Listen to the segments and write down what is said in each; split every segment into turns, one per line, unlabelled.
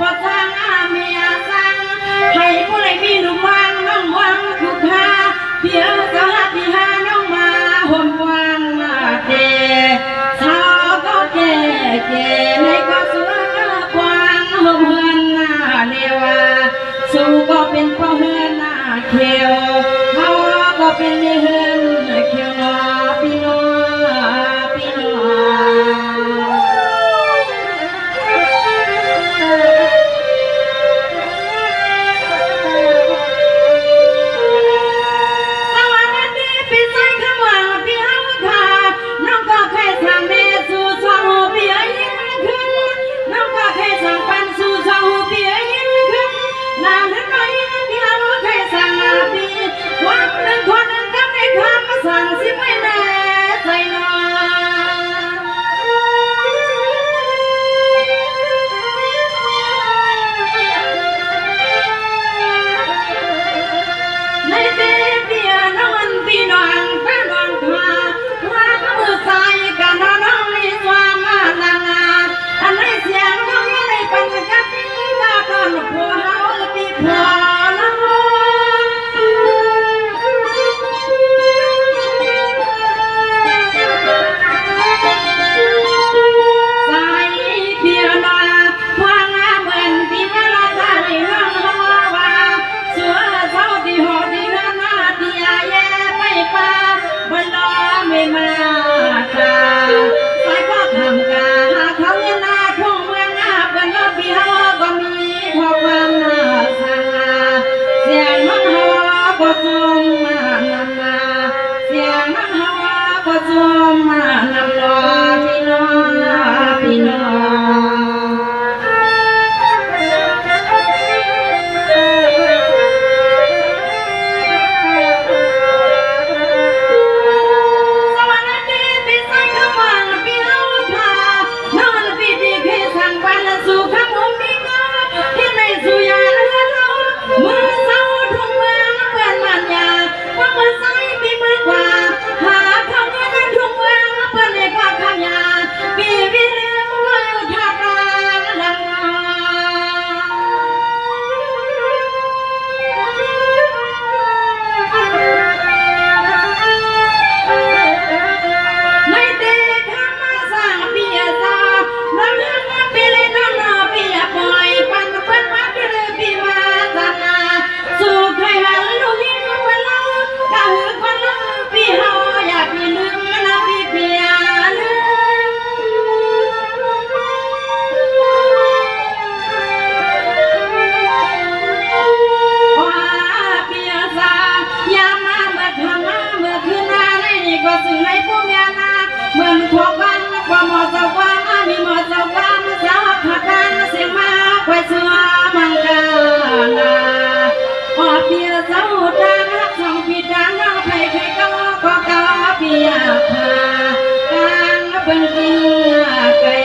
พอสร้างเมียสร้างให้ผู้ใดมีลูกวางน้องวางทุกท่าเพียงจะหาที่หาน้องมาห่มวางเกสาวก็แก่ในก็สวยกว้างห่มเฮือนเรียว่าสู้ก็เป็นพ่อเฮือนเขียวเขาก็เป็นเฮือนเขียวน้อพี่น้องสั่งสิไม่แน่ใจนอในเตี้ยเตี้ยน้องพี่น้องแฟนน้องว่ามือใส่กันน้องมีความนางอันในเสียงน้องในปัญญาที่ตาตอนผัวเขาปีผัวมาค่ะสายพ่อทำกาเขาเงินหน้าทุ่งเมืองหน้าเป็นรถพี่เขาก็มีขอความน่าสั่งเสียงน้องเขาก็จมมานำมาเสียงน้องเขาก็จมมานำรอพี่น้องพี่น้องเหมือนพวกวันความหมดเจ้าความมีหมดเจ้าความสาวผักกันเสียงมาไว้เชื่อมังกาพอเพียเจ้าดังรักสองพี่ดังรักใครใครก็กาเพียพาดังเป็นกินไก่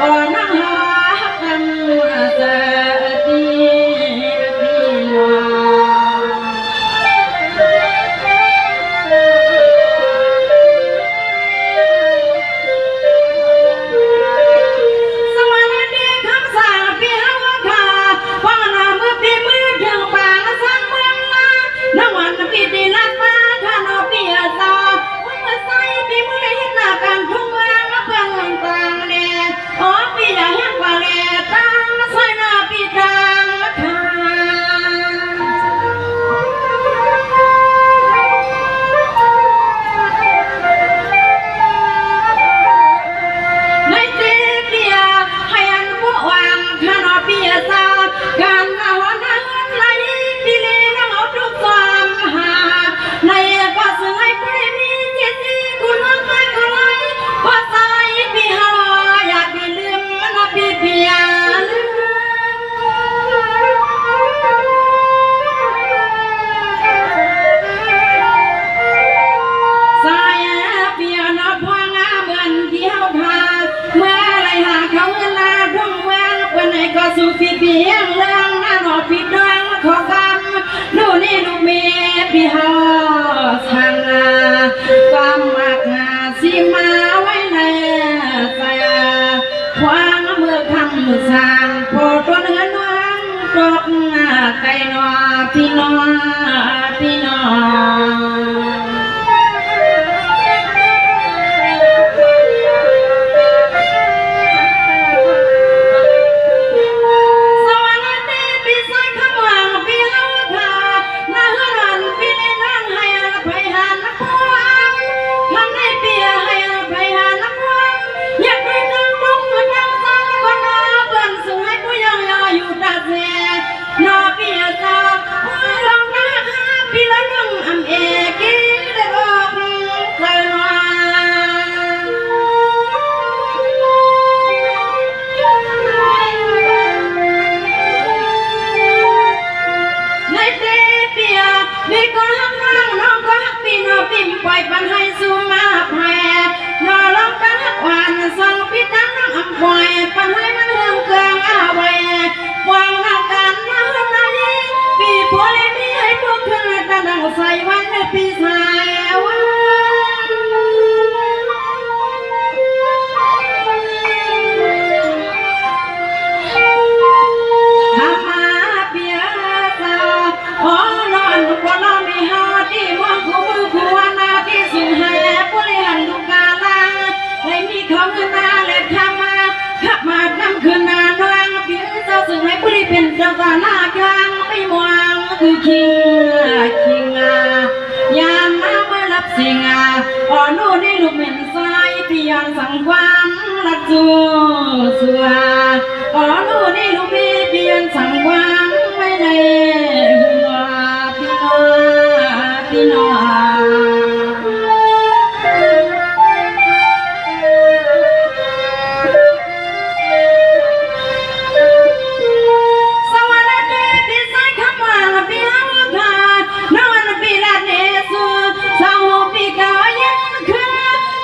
อ่อนน้ำหอกันเสดีพี่น้องสุขีเพียงเรื่องน่าหนอผิดดวงของกันดูนี่ดูเมียพี่หอทางความมากสิมาไว้ในใจความ เมื่อคำมือสางพอตัวเนื้อน้องตกไก่นอพี่น้องพี่น้องปล่อยปันให้สูมาแผ่นอร้องกันหักหวานส่งพิษน้ำอำปล่อยปันให้มันเรื่องเกลืองอาไว้วางหน้ากันมาหน้านี้ปีผัวเลยมีให้พวกขึ้นตาดังใส่วันในปีสายวันทำมาเปียตาขอนอนทุกคนนอนไม่หาที่มองคู่มือคู่นาที่สุดให้ผู้เลี้ยงลูกกาลาเลยมีของเงินนาเลยทำมาขับมาทำคืนนาน้องเปียเจ้าซึ่งให้ผู้ที่เป็นเจ้าตาหน้ากลางไม่มองคือคิงยามมาเมื่อรับสิ่งอ่อนนู่นนี่ลูกเหม็นทรายพี่ยอนสั่งความรักจูสัวอ่อนนู่นนี่ลูกพี่ยอนสั่งความไม่ได้หัวพี่น้องสวัสดีพี่สายคำว่าพี่ฮาวกานอนพี่รัดเนสุสาวพี่กายันคือ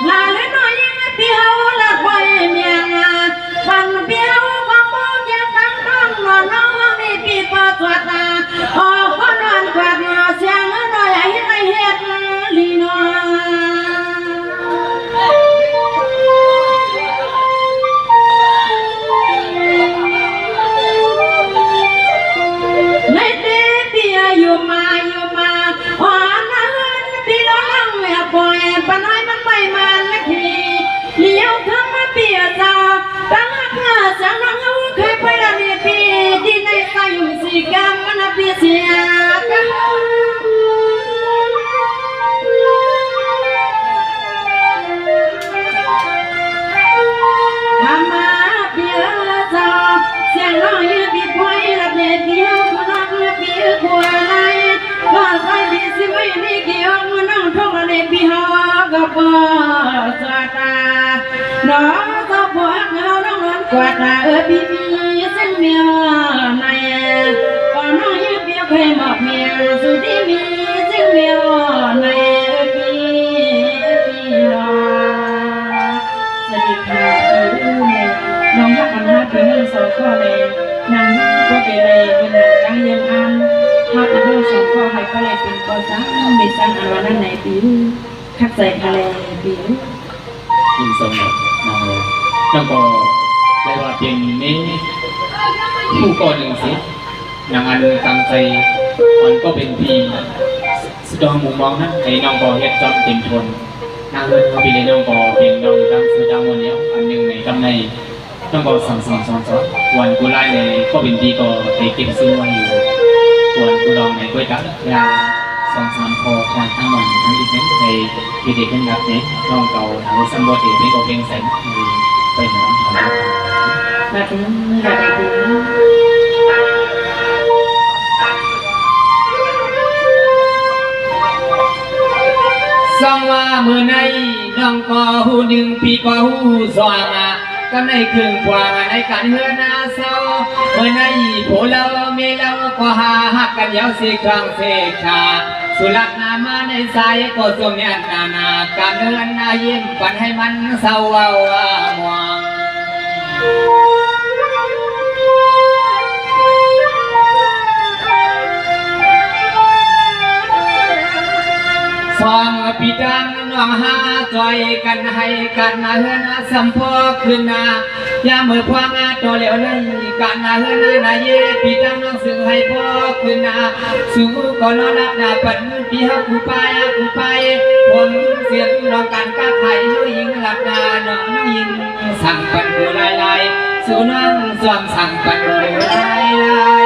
ลาเลน้อยพี่ฮาวลัดไว้เมียงฟันพี่ฮาวก็มองแก้มตั้งตั้งนอนน้องนี่พี่ปอดตัวตาออกก็นอนกวาดเสียงน้อยไอ้เฮ็ดลีนอในเด็กพี่อยู่มาอ่อนนั้นพี่น้องอย่าปล่อยปัญหามันไม่มันนะพี่เลี้ยวทำมาเปียจ้าตั้งหักหน้าเสียงน้องเขาเคยไปละนี่พี่ที่ในใจอยู่สี่กำมันเปียเสียกันทำมาเปียจ้าเสียงน้องยืดพี่พอยละเด็ดเดียวคนนั้นเปียกลัวอะไรว่าใส่พี่สิไม่มีเกี่ยวมันน้องท้องละเด็ดพี่หอกระเป๋าสตาน้องก็พวกเขาน้องนอนกวาดพี่มีเส้นเมียในก่อนน้องยืดเปียเคยบอกเมียสุดที่มีเส้นเมียในพี่น้องสวัสดีค่ะน้องฮักกันฮักเป็นสองข้อเลยนางก็เป็นเลยเป็นหนังกลางยังอันฮักเป็นสองข้อใครก็เลยเป็นกอซังไม่สร้างอันวันนั้นไหนปีคัดใส่ทะเลปี
ยินสมน้องเลยแล้วก็เลยว่าเป็นนี้ผู้ก่อหนึ่งสินางอันตั้งใจมันก็เป็นทีสุดยอดมุมมองนั้นในน้องก็เฮ็ดจอมเป็นทนนางเอิญเขาเป็นน้องก็เป็นน้องตั้งสุดยอดวันนี้อันหนึ่งในตำในน้องก็สอนวันกูไล่ในก็เป็นทีก็ไปเก็บซื้อไว้อยู่วันกูลองในก๋วยจั๊บยา2-3 พอทางทั้งวันทั้งอีกนั้นในวิธีการนับนี้น้องเก่าหาสัมบูรณ์เป็นก็เป็นแสนไปหา
แบบนี้แบบนี้
สองว่ามือในน้องก็หูหนึ่งปีก็หูสองก็ในครึ่งกว่าในการเฮือนาเศร้าเมื่อในผู้เราเมีเราก็หาหักกันยาวสิครั้งเสกชาสุรักนามาในสายก็ทรงยันนาการเฮือนนายิ้มปันให้มันเศร้าว่ามองสองปีดังน้องหาจอยกันให้กันเฮือนสัมพอขึ้นนา ยามเมื่อควางอาตัวเหลวในการนาเฮือนนาเย่ปีตั้งน้องซึ่งให้พ่อคืนนาสู้ก่อนนอนรับนาปันปีเฮากูไปผมเสียงน้องการก้าไข่น้องยิงหลับนาน้องยิงสั่งปันกูลายสู้น้องสวมสั่งปันกูลาย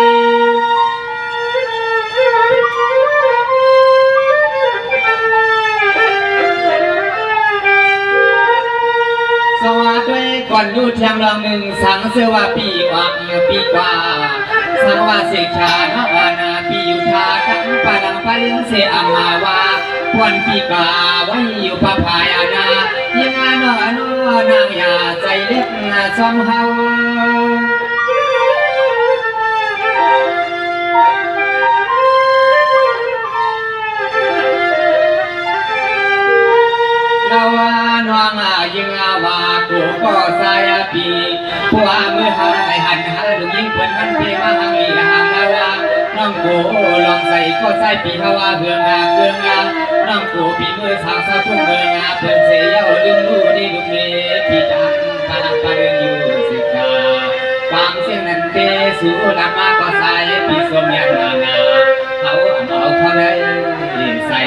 สวัสดีก่อนดูเทียงลองหนึ่งสังเสือว่าปีกว่าสังว่าเสกชาเนาะอาณาปีอยู่ทาทั้งปาลังปาลินเสอามาวาพวนปีกาไว้อยู่พระพายอาณายังงานนอนางยาใจเล็กซ้อมเฮาเราว่าน้องยิงว่ากูก็สายปีผัวมือหาไอหันหาลูกยิงเปิดมันเพียมาหางลีหางแล้วว่าน้องกูลองใส่ก็ใส่ปีเขาว่าเบื่องาน้องกูปีมือสาวทุ่งเบื่องาเพิ่นเสียเอาลืมรู้นี่ลูกเมย์ปีจังปาลังปาเรืองอยู่สิกาความเสียงนั้นเตสู่ลำมาก็ใส่ปีสมยังนาเขาเขาได้ใส่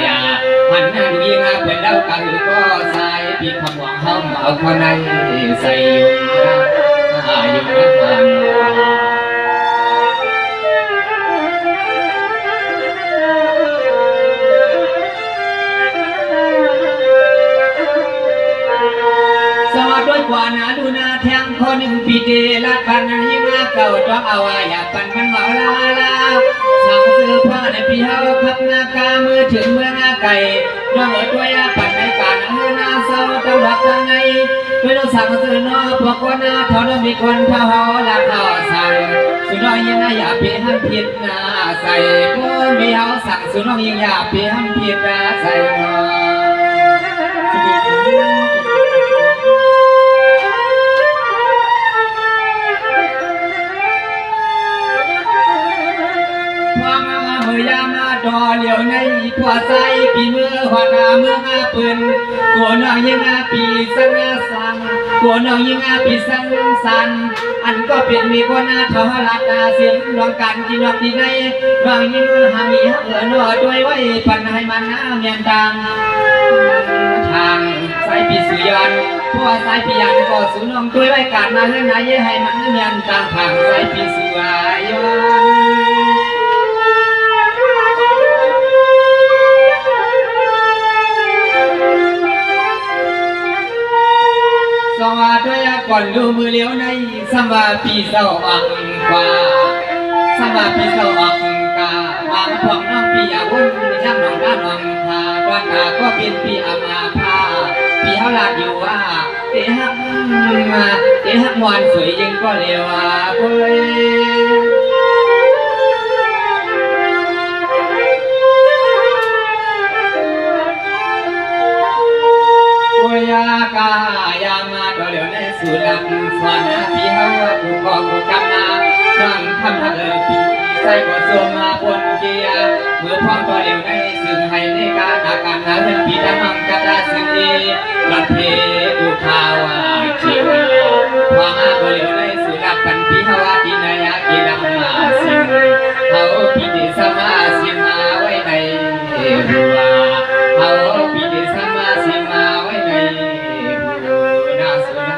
หันหน้าดูยิงเปิดแล้วกันก็ใส่ปีคำหวังเขาเอาคนในใส่ยุ่งยุ่งกันสวัสดีกว่านาดูนาแทงคนหนึ่งปีเดลัดปันยิงเก่าจ้องเอาไว้อย่าปันมันเมาลาสั่งซื้อผ้าในปีเฮาขับนากามือถึงเมืองไก่น้องด้วยปันในการนาเศร้าจังหวัดทางในไม่ต้องสั่งซื้อนอพวกคนนาทอนมีคนพาหอละข้าวสั่งสุน้อยยังอย่าเพียหันผิดนาใส่เมื่อมีเฮาสั่งสุน้อยยังอย่าเพียหันผิดนาใส่นอดอเหลียวในผัวใจปีมือหัวหน้าเมืองปืนกัวนองยิงปีสังสังกัวนองยิงปีสังสันอันก็เป็นมีคนทอลัดเสียงรองการกินนอกที่ในรองยิงหามีนอด้วยไว้ปันให้มันเมียนดังทางสายปีสุยันผัวสายปียันก็สูน้องด้วยไว้การมาเฮือนนายให้มันเมียนดังทางสายปีสุยันสวัสดีก่อนดูมือเลี้ยวในสมาปีเศร้าอังกว่าสมาปีเศร้าอังกาบางพวงน้องปีอาวุธช่างน้องด้านน้องพาดวนตาก็เป็นปีอามาพาปีเฮาลาดอยู่ว่าเตะหักมวนสวยยังก็เลวเว้ยยากายามาดอเหลียวในสุรังสวรรค์พี่เฮาผู้กองผู้กำนานั่งทำปีใส่ก็โซมาปนเกียเมื่อพร้อมดอเหลียวในซึ่งให้ในการอาการนั้นเป็นปีดำมังกระซึ่งเอรันเพอุทาวาเชียความอาดอเหลียวในสุรักกันพี่เฮาดินายากินมาสิเขาพี่เดสมาสิมาไว้ในหัวเขาพี่เดสมาสิมาไว้ในนาสุนา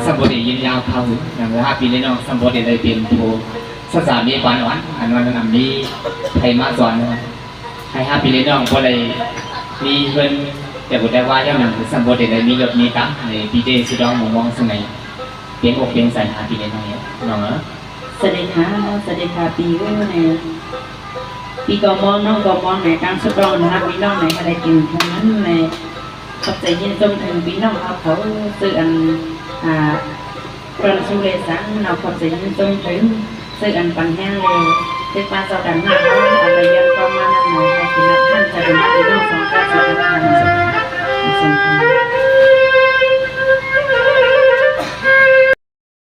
สัมบูรณ์ยินยาวเขาอย่างว่าปีนี้น้องสัมบูรณ์เลยเปลี่ยนโพสสามีปานวันอันวันนั้นนี้ไทยมาสอนให้ปีนี้น้องก็เลยมีเพื่อนแต่บุตรได้ว่าอย่างหนึ่งสัมบูรณ์เลยมียศมีตั้งในปีเดสุดองมองสมัยเปลี่ยนอกเปลี่ยนสายหาปีนี้น้องเนี่ยน้อง
สวัสดีค่ะปีก็ในปีกมองน้องกมองในการสุดรองนะครับพี่น้องในอะไรกินทั้งนั้นในขอบใจยินจมถึงพี่น้องเขาสื่ออันกรมสุเลสังเราขอบใจยินจมถึงสื่ออันปันแห้งเลยเป็นปลาสอดันมากอัน